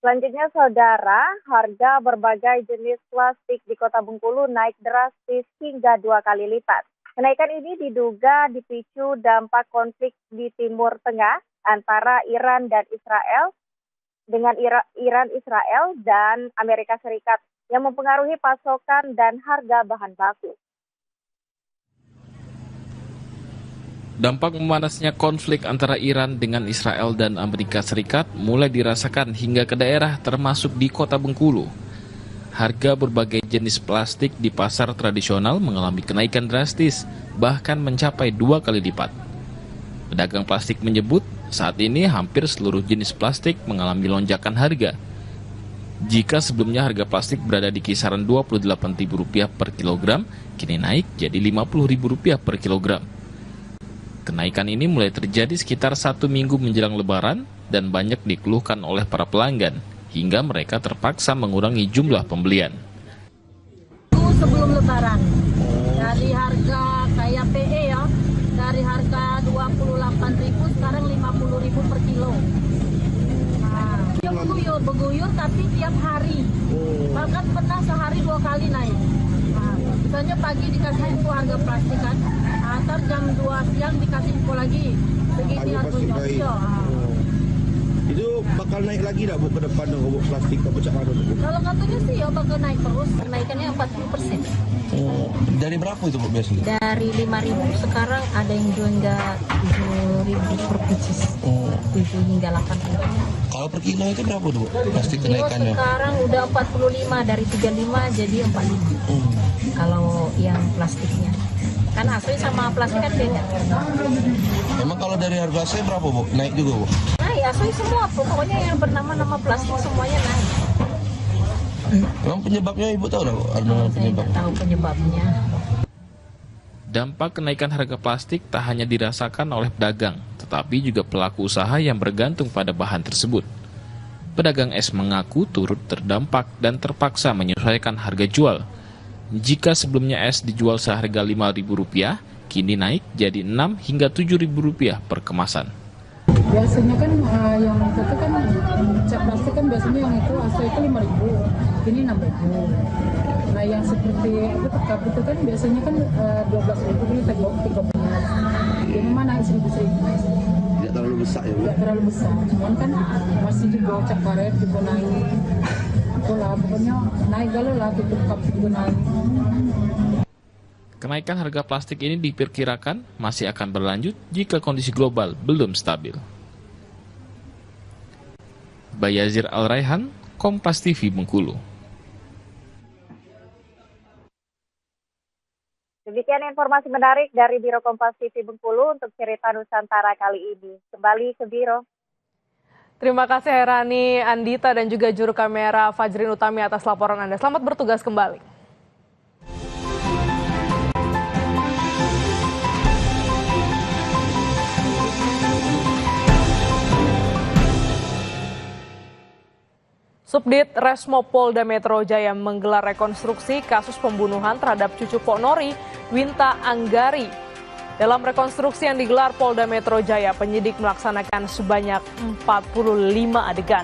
Selanjutnya, Saudara, harga berbagai jenis plastik di Kota Bengkulu naik drastis hingga 2 kali lipat. Kenaikan ini diduga dipicu dampak konflik di Timur Tengah antara Iran dan Israel dengan Iran, Israel, dan Amerika Serikat yang mempengaruhi pasokan dan harga bahan baku. Dampak memanasnya konflik antara Iran dengan Israel dan Amerika Serikat mulai dirasakan hingga ke daerah termasuk di Kota Bengkulu. Harga berbagai jenis plastik di pasar tradisional mengalami kenaikan drastis, bahkan mencapai 2 kali lipat. Pedagang plastik menyebut saat ini hampir seluruh jenis plastik mengalami lonjakan harga. Jika sebelumnya harga plastik berada di kisaran Rp28.000 per kilogram, kini naik jadi Rp50.000 per kilogram. Kenaikan ini mulai terjadi sekitar 1 minggu menjelang Lebaran dan banyak dikeluhkan oleh para pelanggan, hingga mereka terpaksa mengurangi jumlah pembelian. Sebelum Lebaran, dari harga kayak PE ya, dari harga 28.000 sekarang 50.000 per kilo. Nah, yang beguyur tapi tiap hari, bahkan pernah sehari 2 kali naik. Nah, misalnya pagi dikasih info harga plastik kan, antar jam 2 siang dikasih info lagi, begini harganya. Itu bakal naik lagi dah ke depan dengan plastik ke pecah mana tu? Kalau katanya sih ya bakal naik terus, kenaikannya 40%. Dari berapa itu Bu biasanya? Dari 5.000 sekarang ada yang jual hingga 7.000 per pieces. 7 hingga 8.000. Kalau per kilo itu berapa tuh Bu? Plastik Kilo kenaikannya? sekarang udah 45 dari 35 jadi 45. Kalau yang plastiknya. Kan asli sama plastik kan beda. Emang kalau dari harga asli berapa Bu? Naik juga Bu? Naik asli semua, pokoknya yang bernama-nama plastik semuanya naik. Emang penyebabnya Ibu tahu tak Bu? Ada Saya penyebab? nggak tahu penyebabnya. Dampak kenaikan harga plastik tak hanya dirasakan oleh pedagang, tetapi juga pelaku usaha yang bergantung pada bahan tersebut. Pedagang es mengaku turut terdampak dan terpaksa menyesuaikan harga jual. Jika sebelumnya es dijual seharga Rp5.000, kini naik jadi Rp6 hingga Rp7.000 per kemasan. Biasanya kan yang itu kan cat plastik kan biasanya yang itu asli itu 5.000, ini 6.000. Nah yang seperti itu tekap itu kan biasanya kan 12.000 ini 13. Ini mana naik 1.000. Tidak terlalu besar ya Bu? Tidak terlalu besar, cuman kan masih juga cat karet juga naik. Itulah pokoknya naik galau lah, tutup cup juga naik. Kenaikan harga plastik ini diperkirakan masih akan berlanjut jika kondisi global belum stabil. Bayazir Al-Raihan, Kompas TV Bengkulu. Demikian informasi menarik dari Biro Kompas TV Bengkulu untuk cerita Nusantara kali ini. Kembali ke Biro. Terima kasih Herani, Andita, dan juga juru kamera Fajrin Utami atas laporan Anda. Selamat bertugas kembali. Subdit Resmo Polda Metro Jaya menggelar rekonstruksi kasus pembunuhan terhadap cucu Pok Nori, Winta Anggari. Dalam rekonstruksi yang digelar Polda Metro Jaya, penyidik melaksanakan sebanyak 45 adegan.